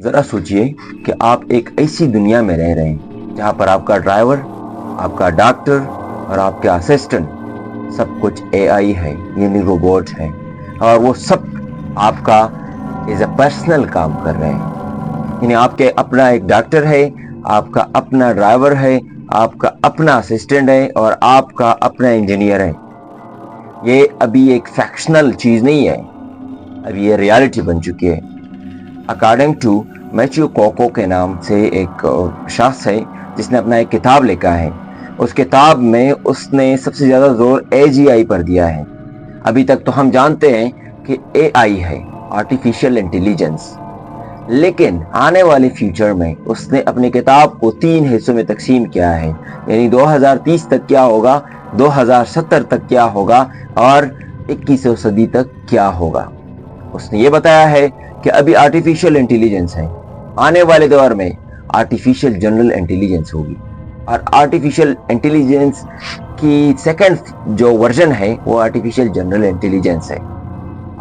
ذرا سوچئے کہ آپ ایک ایسی دنیا میں رہ رہے ہیں جہاں پر آپ کا ڈرائیور، آپ کا ڈاکٹر اور آپ کا اسسٹنٹ سب کچھ اے آئی ہے، یعنی روبوٹ ہے، اور وہ سب آپ کا ایز اے پرسنل کام کر رہے ہیں. یعنی آپ کے اپنا ایک ڈاکٹر ہے، آپ کا اپنا ڈرائیور ہے، آپ کا اپنا اسسٹنٹ ہے اور آپ کا اپنا انجینئر ہے. یہ ابھی ایک فیکشنل چیز نہیں ہے، ابھی یہ ریالٹی بن چکی ہے. اکارڈنگ ٹو میچیو کوکو کے نام سے ایک شخص ہے جس نے اپنا ایک کتاب لکھا ہے. اس کتاب میں اس نے سب سے زیادہ زور اے جی آئی پر دیا ہے. ابھی تک تو ہم جانتے ہیں کہ اے آئی ہے، آرٹیفیشل انٹیلیجنس، لیکن آنے والے فیوچر میں اس نے اپنی کتاب کو 3 حصوں میں تقسیم کیا ہے. یعنی 2030 تک کیا ہوگا، 2070 تک کیا ہوگا اور 21ویں صدی تک کیا ہوگا. اس نے یہ بتایا ہے کہ ابھی آرٹیفیشل انٹیلیجنس ہے، آنے والے دور میں آرٹیفیشل جنرل انٹیلیجنس ہوگی، اور آرٹیفیشل انٹیلیجنس کی سیکنڈ جو ورژن ہے وہ آرٹیفیشل جنرل انٹیلیجنس ہے،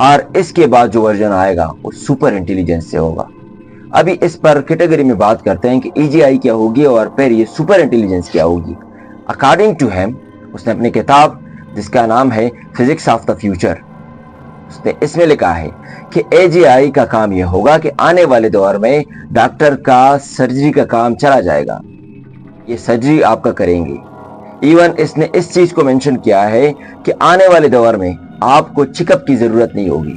اور اس کے بعد جو ورژن آئے گا وہ سپر انٹیلیجنس سے ہوگا. ابھی اس پر کیٹیگری میں بات کرتے ہیں کہ ای جی آئی کیا ہوگی اور پھر یہ سپر انٹیلیجنس کیا ہوگی. اکارڈنگ ٹو ہیم، اس نے اپنی کتاب جس کا نام ہے فزکس آف دا فیوچر، اس نے اس میں لکھا ہے کہ اے جی آئی کا کام یہ ہوگا کہ آنے والے دور میں ڈاکٹر کا سرجری کا کام چلا جائے گا، یہ سرجری آپ کا کریں گے. ایون اس نے اس چیز کو مینشن کیا ہے کہ آنے والے دور میں آپ کو چیک اپ کی ضرورت نہیں ہوگی.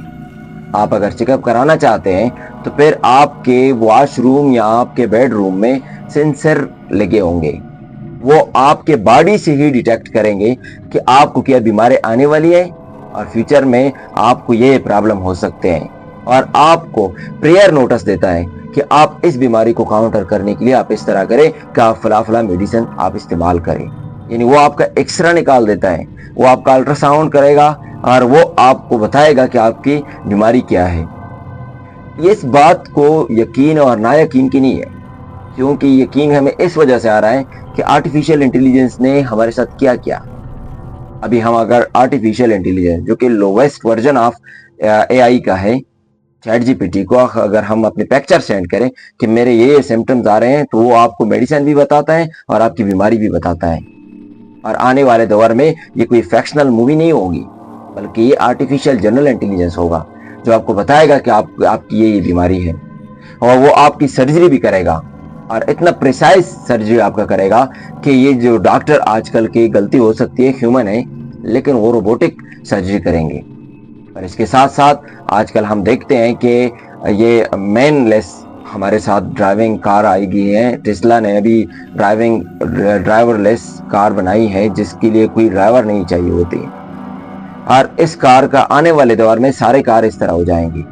آپ اگر چیک اپ کرانا چاہتے ہیں تو پھر آپ کے واش روم یا آپ کے بیڈ روم میں سینسر لگے ہوں گے، وہ آپ کے باڈی سے ہی ڈیٹیکٹ کریں گے کہ آپ کو کیا بیماری آنے والی ہے اور فیوچر میں آپ کو یہ پرابلم ہو سکتے ہیں، اور آپ کو پریئر نوٹس دیتا ہے کہ آپ اس بیماری کو کاؤنٹر کرنے کے لیے آپ اس طرح کریں کہ آپ فلاں میڈیسن آپ استعمال کریں. یعنی وہ آپ کا ایکس رے نکال دیتا ہے، وہ آپ کا الٹرا ساؤنڈ کرے گا اور وہ آپ کو بتائے گا کہ آپ کی بیماری کیا ہے. یہ اس بات کو یقین اور نا یقین کی نہیں ہے، کیونکہ یقین ہمیں اس وجہ سے آ رہا ہے کہ آرٹیفیشل انٹیلیجنس نے ہمارے ساتھ کیا کیا. ابھی ہم اگر آرٹیفیشل انٹیلیجنس جو کہ لوویسٹ ورژن آف اے آئی کا ہے، چیٹ جی پی ٹی کو اگر ہم اپنے پکچر سینڈ کریں کہ میرے یہ سمپٹمز آ رہے ہیں تو وہ آپ کو میڈیسن بھی بتاتا ہے اور آپ کی بیماری بھی بتاتا ہے. اور آنے والے دور میں یہ کوئی فیکشنل مووی نہیں ہوگی، بلکہ یہ آرٹیفیشل جنرل انٹیلیجنس ہوگا جو آپ کو بتائے گا کہ آپ کی یہ بیماری ہے، اور وہ آپ کی سرجری بھی کرے گا، اور اتنا پریسائز سرجری آپ کا کرے گا کہ یہ جو ڈاکٹر آج کل کی غلطی ہو سکتی ہے، ہیومن ہے لیکن وہ روبوٹک سرجری کریں گے. اور اس کے ساتھ ساتھ آج کل ہم دیکھتے ہیں کہ یہ مین لیس ہمارے ساتھ ڈرائیونگ کار آئی گئی ہے. ٹیسلا نے ابھی ڈرائیور لیس کار بنائی ہے جس کے لیے کوئی ڈرائیور نہیں چاہیے ہوتی، اور اس کار کا آنے والے دور میں سارے کار اس طرح ہو جائیں گی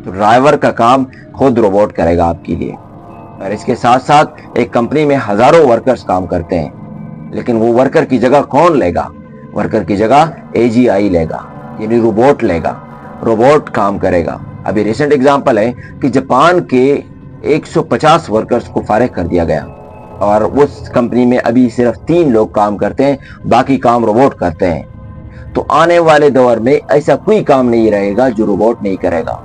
تو ڈرائیور کا کام خود روبوٹ کرے گا آپ کے لیے. اور اس کے ساتھ ساتھ ایک کمپنی میں ہزاروں ورکرز کام کرتے ہیں، لیکن وہ ورکر کی جگہ کون لے گا؟ ورکر کی جگہ اے جی آئی لے گا، یعنی روبوٹ لے گا، روبوٹ کام کرے گا. ابھی ریسنٹ ایگزامپل ہے کہ جاپان کے 150 ورکرز کو فارغ کر دیا گیا، اور اس کمپنی میں ابھی صرف 3 لوگ کام کرتے ہیں، باقی کام روبوٹ کرتے ہیں. تو آنے والے دور میں ایسا کوئی کام نہیں رہے گا جو روبوٹ نہیں کرے گا.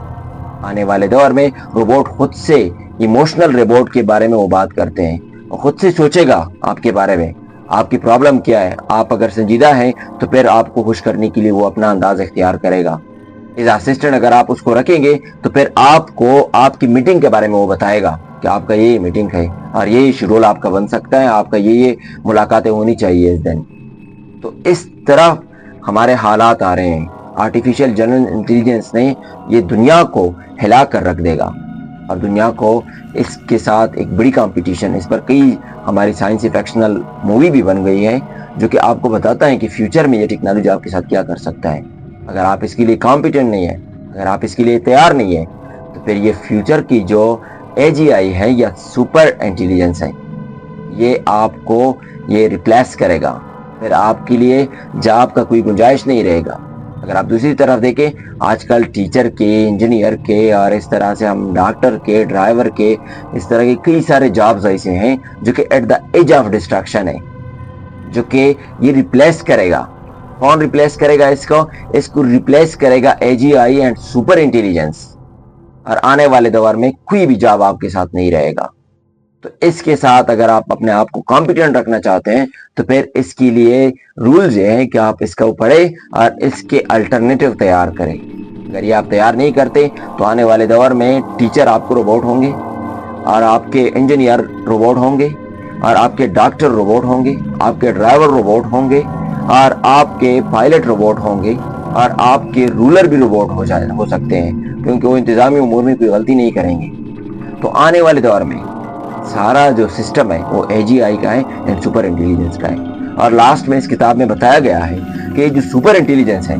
آنے والے دور میں روبوٹ خود سے، ایموشنل روبوٹ کے بارے میں وہ بات کرتے ہیں، خود سے سوچے گا آپ کے بارے میں، آپ کی پرابلم کیا ہے. آپ اگر سنجیدہ ہیں تو پھر آپ کو خوش کرنے کے لیے وہ اپنا انداز اختیار کرے گا. ایز اسسٹنٹ اگر آپ اس کو رکھیں گے تو پھر آپ کو آپ کی میٹنگ کے بارے میں وہ بتائے گا کہ آپ کا یہ میٹنگ ہے اور یہ شیڈول آپ کا بن سکتا ہے، آپ کا یہ ملاقاتیں ہونی چاہیے اس دن. تو اس طرح ہمارے حالات آ رہے ہیں. آرٹیفیشل جنرل انٹیلیجنس نے یہ دنیا کو ہلا کر رکھ دے گا، اور دنیا کو اس کے ساتھ ایک بڑی کمپٹیشن، اس پر کئی ہماری سائنسی فیکشنل مووی بھی بن گئی ہے جو کہ آپ کو بتاتا ہے کہ فیوچر میں یہ ٹیکنالوجی آپ کے ساتھ کیا کر سکتا ہے. اگر آپ اس کے لیے کمپیٹنٹ نہیں ہے، اگر آپ اس کے لیے تیار نہیں ہے، تو پھر یہ فیوچر کی جو اے جی آئی ہے یا سپر انٹیلیجنس ہے، یہ آپ کو یہ ریپلیس کرے گا. پھر آپ کے لیے جاب کا کوئی گنجائش نہیں رہے گا. اگر آپ دوسری طرف دیکھیں، آج کل ٹیچر کے، انجینئر کے، اور اس طرح سے ہم ڈاکٹر کے، ڈرائیور کے، اس طرح کے کئی سارے جابز ایسے ہیں جو کہ at the age of distraction ہے، جو کہ یہ ریپلیس کرے گا. کون ریپلیس کرے گا اس کو ریپلیس کرے گا اے جی آئی اینڈ سپر انٹیلیجنس. اور آنے والے دور میں کوئی بھی جاب آپ کے ساتھ نہیں رہے گا. تو اس کے ساتھ اگر آپ اپنے آپ کو کمپیٹنٹ رکھنا چاہتے ہیں تو پھر اس کے لیے رولز یہ ہیں کہ آپ اس کو پڑھیں اور اس کے الٹرنیٹو تیار کریں. اگر یہ آپ تیار نہیں کرتے تو آنے والے دور میں ٹیچر آپ کو روبوٹ ہوں گے، اور آپ کے انجینئر روبوٹ ہوں گے، اور آپ کے ڈاکٹر روبوٹ ہوں گے، آپ کے ڈرائیور روبوٹ ہوں گے، اور آپ کے پائلٹ روبوٹ ہوں گے، اور آپ کے رولر بھی روبوٹ ہو سکتے ہیں، کیونکہ وہ انتظامی امور میں کوئی غلطی نہیں کریں گے. تو آنے والے دور میں سارا جو سسٹم ہے وہ اے جی آئی کا ہے اینڈ سپر انٹیلیجنس کا ہے. اور لاسٹ میں اس کتاب میں بتایا گیا ہے کہ جو سپر انٹیلیجنس ہے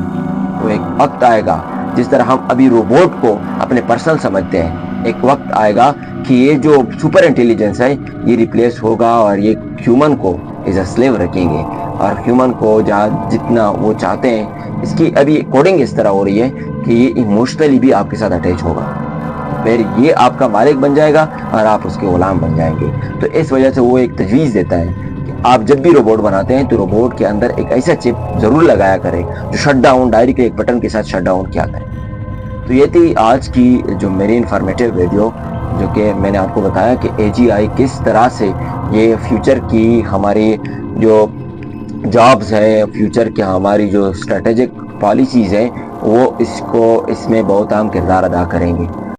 وہ ایک وقت آئے گا، جس طرح ہم ابھی روبوٹ کو اپنے پرسنل سمجھتے ہیں، ایک وقت آئے گا کہ یہ جو سپر انٹیلیجنس ہے یہ ریپلیس ہوگا اور یہ ہیومن کو ایز اے سلیو رکھیں گے، اور ہیومن کو جہاں جتنا وہ چاہتے ہیں. اس کی ابھی کوڈنگ اس طرح ہو رہی ہے کہ یہ ایموشنلی بھی آپ کے ساتھ اٹیچ ہوگا، پھر یہ آپ کا مالک بن جائے گا اور آپ اس کے غلام بن جائیں گے. تو اس وجہ سے وہ ایک تجویز دیتا ہے کہ آپ جب بھی روبوٹ بناتے ہیں تو روبوٹ کے اندر ایک ایسا چپ ضرور لگایا کرے جو شٹ ڈاؤن ڈائریکٹ ایک بٹن کے ساتھ شٹ ڈاؤن کیا کرے. تو یہ تھی آج کی جو میری انفارمیٹیو ویڈیو، جو کہ میں نے آپ کو بتایا کہ اے جی آئی کس طرح سے یہ فیوچر کی ہماری جو جابز ہے، فیوچر کی ہماری جو اسٹریٹجک پالیسیز ہیں وہ اس میں بہت اہم کردار ادا کریں گے.